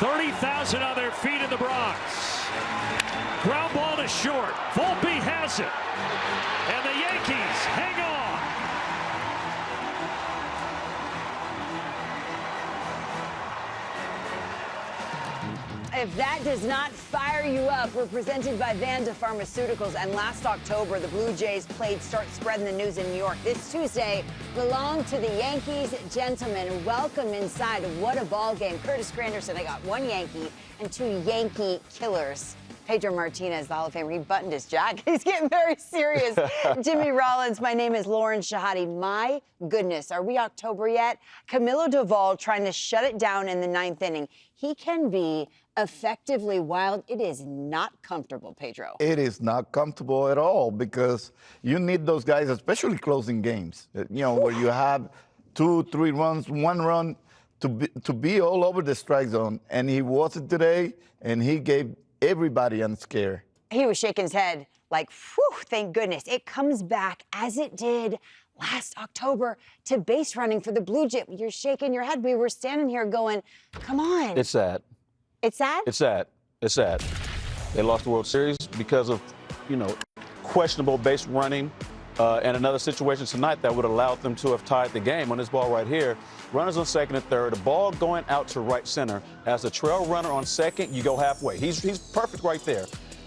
30,000 on their feet in the Bronx. Ground ball to short. Volpe has it. And the Yankees hang on. If that does not fire you up, we're presented by Vanda Pharmaceuticals. And last October, the Blue Jays played Start Spreading the News in New York. This Tuesday belonged to the Yankees. Gentlemen, welcome inside. What a ball game. Curtis Granderson, I got one Yankee and two Yankee killers. Pedro Martínez, the Hall of Famer, he buttoned his jacket. He's getting very serious. Jimmy Rollins, my name is Lauren Shehadi. My goodness, are we October yet? Camilo Doval trying to shut it down in the ninth inning. He can be effectively wild. It is not comfortable, Pedro. It is not comfortable at all because you need those guys, especially closing games, where you have 2, 3 runs, 1 run to be all over the strike zone. And he wasn't today, and he gave everybody a scare. He was shaking his head like, whew, thank goodness. It comes back as it did last October to base running for the Blue Jays. You're shaking your head. We were standing here going, come on. It's sad. It's sad? It's sad. It's sad. They lost the World Series because of, questionable base running and another situation tonight that would allow them to have tied the game on this ball right here. Runners on second and third, the ball going out to right center. As the trail runner on second, you go halfway. He's perfect right there.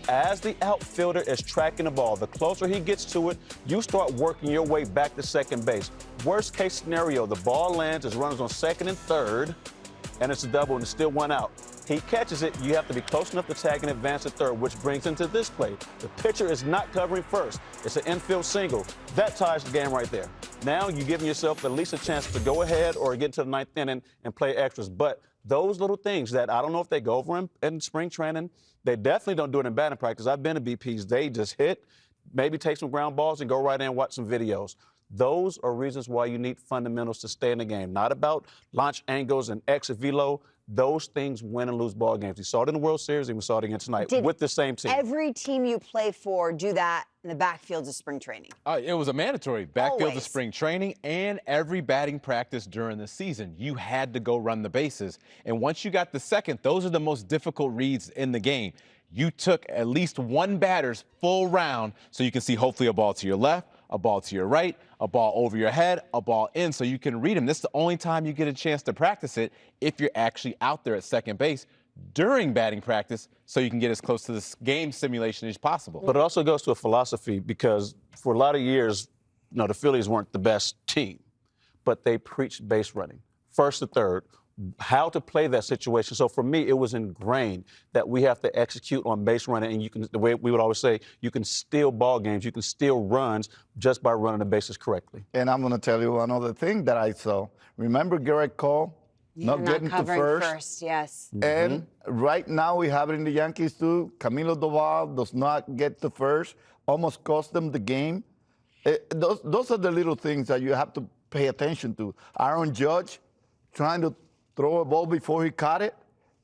As the outfielder is tracking the ball, the closer he gets to it, you start working your way back to second base. Worst case scenario, the ball lands as runners on second and third, and it's a double and it's still 1 out. He catches it, you have to be close enough to tag and advance to third, which brings into this play. The pitcher is not covering first. It's an infield single. That ties the game right there. Now you're giving yourself at least a chance to go ahead or get to the ninth inning and play extras. But those little things that I don't know if they go over in spring training, they definitely don't do it in batting practice. I've been to BPs. They just hit, maybe take some ground balls and go right in and watch some videos. Those are reasons why you need fundamentals to stay in the game. Not about launch angles and exit velo. Those things win and lose ball games. We saw it in the World Series and we saw it again tonight with the same team. Every team you play for do that in the backfields of spring training? It was a mandatory backfield of spring training and every batting practice during the season. You had to go run the bases. And once you got the second, those are the most difficult reads in the game. You took at least one batter's full round so you can see hopefully a ball to your left, a ball to your right, a ball over your head, a ball in, so you can read them. This is the only time you get a chance to practice it if you're actually out there at second base during batting practice so you can get as close to this game simulation as possible. But it also goes to a philosophy because for a lot of years, the Phillies weren't the best team, but they preached base running, first to third, how to play that situation. So for me, it was ingrained that we have to execute on base running, and you can, the way we would always say, you can steal ball games, you can steal runs just by running the bases correctly. And I'm going to tell you another thing that I saw. Remember Garrett Cole? Not getting to first. Yes. And right now we have it in the Yankees too. Camilo Doval does not get to first, almost cost them the game. Those are the little things that you have to pay attention to. Aaron Judge trying to throw a ball before he caught it.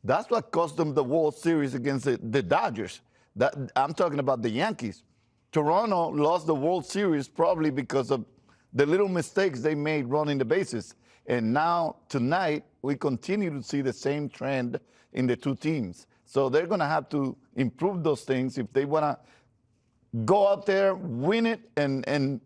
That's what cost them the World Series against the Dodgers. I'm talking about the Yankees. Toronto lost the World Series probably because of the little mistakes they made running the bases. And now, tonight, we continue to see the same trend in the two teams. So they're going to have to improve those things if they want to go out there, win it, and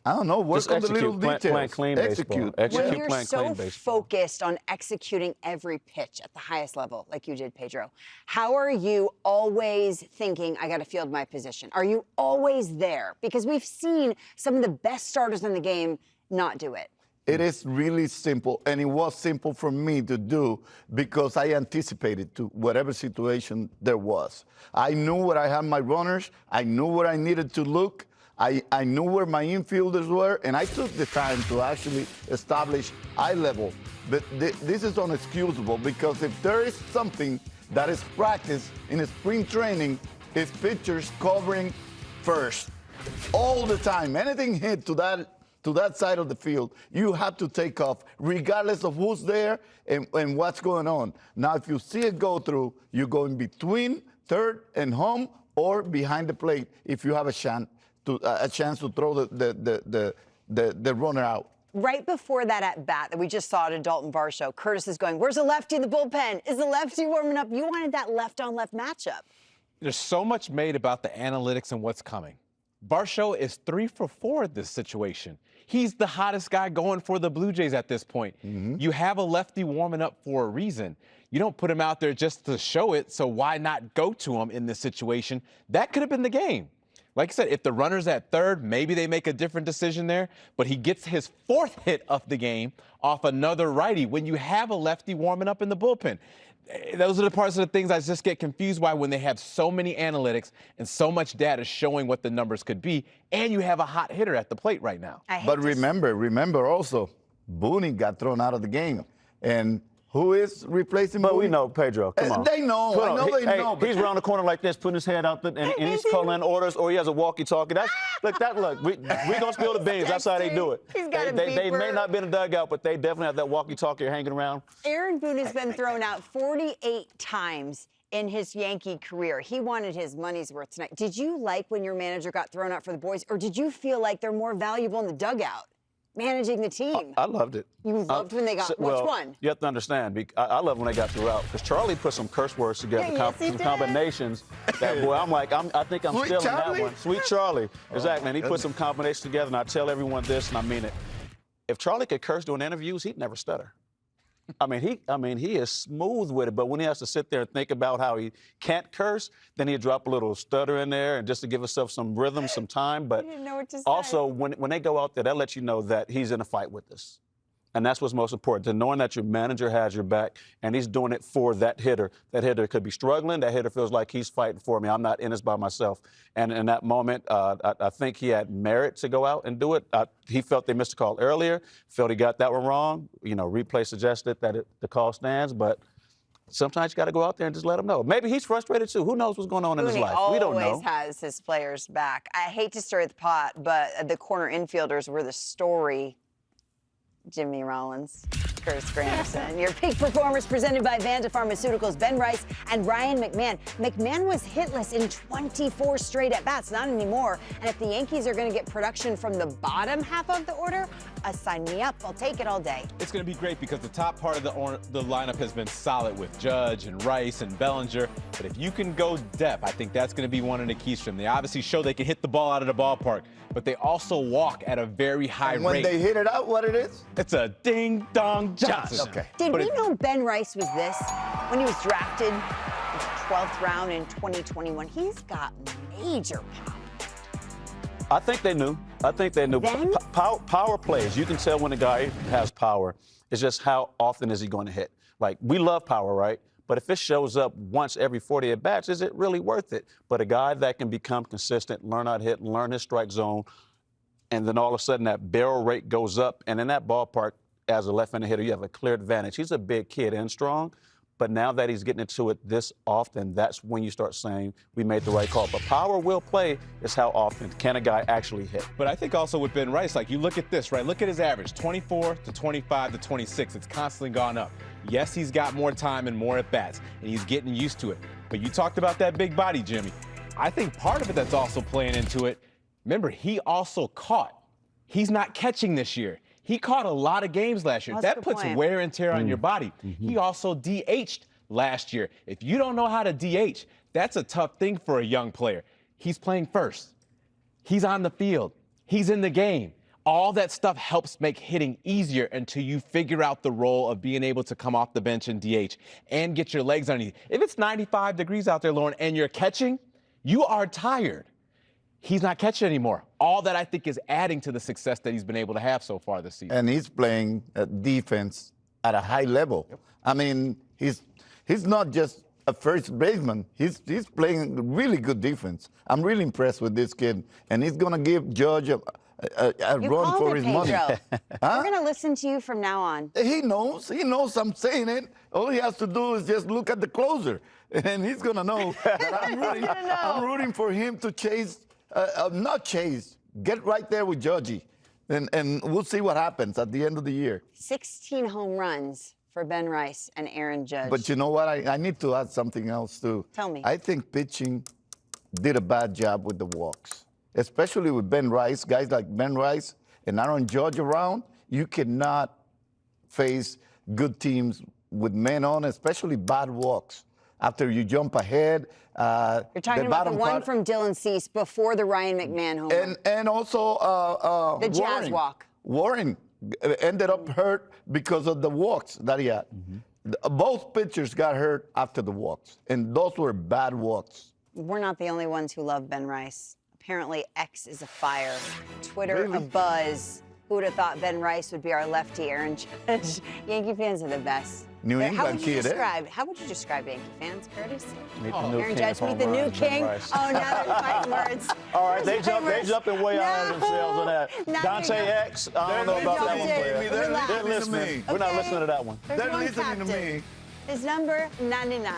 I don't know, work on the little details. Playing clean baseball. When you're so focused on executing every pitch at the highest level, like you did, Pedro, how are you always thinking, I got to field my position? Are you always there? Because we've seen some of the best starters in the game not do it. It is really simple, and it was simple for me to do because I anticipated to whatever situation there was. I knew where I had my runners. I knew where I needed to look. I knew where my infielders were, and I took the time to actually establish eye level. But this is unexcusable because if there is something that is practiced in a spring training, it's pitchers covering first all the time. Anything hit to that side of the field, you have to take off, regardless of who's there and what's going on. Now, if you see it go through, you go in between third and home or behind the plate if you have a chance to throw the runner out. Right before that at bat that we just saw at Dalton Varsho, Curtis is going, where's the lefty in the bullpen? Is the lefty warming up? You wanted that left-on-left matchup. There's so much made about the analytics and what's coming. Varsho is 3 for 4 in this situation. He's the hottest guy going for the Blue Jays at this point. You have a lefty warming up for a reason. You don't put him out there just to show it, so why not go to him in this situation? That could have been the game. Like I said, if the runner's at third, maybe they make a different decision there, but he gets his 4th hit of the game off another righty when you have a lefty warming up in the bullpen. Those are the parts of the things I just get confused by when they have so many analytics and so much data showing what the numbers could be, and you have a hot hitter at the plate right now. But remember also, Booney got thrown out of the game. And who is replacing Booney? But we know, Pedro, come on. They know. I know they know. He's around the corner like this, putting his head out there, and he's calling orders, or he has a walkie-talkie. Look, we're going to spill the beans. That's how they do it. He's got They may not be in the dugout, but they definitely have that walkie-talkie hanging around. Aaron Boone has been thrown out 48 times in his Yankee career. He wanted his money's worth tonight. Did you like when your manager got thrown out for the boys, or did you feel like they're more valuable in the dugout, managing the team? I loved it. You loved when they got, which one? You have to understand, I love when they got through out, because Charlie put some curse words together, some combinations that, boy, I think I'm stealing that one. Sweet Charlie. Exactly, and he put some combinations together, and I tell everyone this, and I mean it. If Charlie could curse during interviews, he'd never stutter. I mean, he is smooth with it, but when he has to sit there and think about how he can't curse, then he'd drop a little stutter in there and just to give himself some rhythm, some time. But didn't know what to say. Also, when they go out there, that lets you know that he's in a fight with us. And that's what's most important, to knowing that your manager has your back and he's doing it for that hitter. That hitter could be struggling. That hitter feels like he's fighting for me. I'm not in this by myself. And in that moment, I think he had merit to go out and do it. He felt they missed a call earlier, felt he got that one wrong. You know, replay suggested that the call stands, but sometimes you got to go out there and just let him know. Maybe he's frustrated too. Who knows what's going on in his life? We don't know. Always has his players back. I hate to stir the pot, but the corner infielders were the story. Jimmy Rollins, Curtis Granderson. Your peak performers presented by Vanda Pharmaceuticals, Ben Rice and Ryan McMahon. McMahon was hitless in 24 straight at-bats, not anymore. And if the Yankees are going to get production from the bottom half of the order, sign me up. I'll take it all day. It's going to be great because the top part of the lineup has been solid with Judge and Rice and Bellinger. But if you can go depth, I think that's going to be one of the keys for them. They obviously show they can hit the ball out of the ballpark, but they also walk at a very high rate. When they hit it out, what it is? It's a ding-dong Johnson. Okay. Did we know Ben Rice was this when he was drafted in the 12th round in 2021? He's got major pop. I think they knew. Then? Power plays. You can tell when a guy has power. It's just how often is he going to hit? Like, we love power, right? But if it shows up once every 40 at-bats, is it really worth it? But a guy that can become consistent, learn how to hit, learn his strike zone, and then all of a sudden that barrel rate goes up, and in that ballpark, as a left-handed hitter, you have a clear advantage. He's a big kid and strong, but now that he's getting into it this often, that's when you start saying we made the right call. But power will play is how often can a guy actually hit. But I think also with Ben Rice, like you look at this, right? Look at his average, 24 to 25 to 26. It's constantly gone up. Yes, he's got more time and more at-bats, and he's getting used to it. But you talked about that big body, Jimmy. I think part of it that's also playing into it, remember, he also caught. He's not catching this year. He caught a lot of games last year. That puts wear and tear on your body. He also DH'd last year. If you don't know how to DH, that's a tough thing for a young player. He's playing first. He's on the field. He's in the game. All that stuff helps make hitting easier until you figure out the role of being able to come off the bench and DH and get your legs underneath. If it's 95 degrees out there, Lauren, and you're catching, you are tired. He's not catching anymore. All that I think is adding to the success that he's been able to have so far this season. And he's playing defense at a high level. Yep. I mean, he's not just a first baseman. He's playing really good defense. I'm really impressed with this kid, and he's going to give Judge a run for his money. Huh? We're going to listen to you from now on. He knows I'm saying it. All he has to do is just look at the closer, and he's going to know that I'm rooting for him to chase. Not chase, get right there with Judgy, and we'll see what happens at the end of the year. 16 home runs for Ben Rice and Aaron Judge. But you know what? I need to add something else, too. Tell me. I think pitching did a bad job with the walks, especially with Ben Rice. Guys like Ben Rice and Aaron Judge around, You cannot face good teams with men on, especially bad walks. After you jump ahead, you're talking about the one from Dylan Cease before the Ryan McMahon homer. And also the Jazz walk. Warren ended up hurt because of the walks that he had. Both pitchers got hurt after the walks, and those were bad walks. We're not the only ones who love Ben Rice. Apparently, X is afire. Twitter Really? abuzz. Who would have thought Ben Rice would be our lefty Aaron Judge? Yankee fans are the best. New England kid, How would you describe Yankee fans, Curtis? Meet the new Aaron king Judge, of meet home the new runs, Ben king. Rice. Oh, now they're fighting words. All right, they There's jumping way out of themselves on that. Now Dante you go. X, I don't know about that one, player. Relax. They're listening. We're not listening to that one. There's They're one listening to captain. me. His number 99.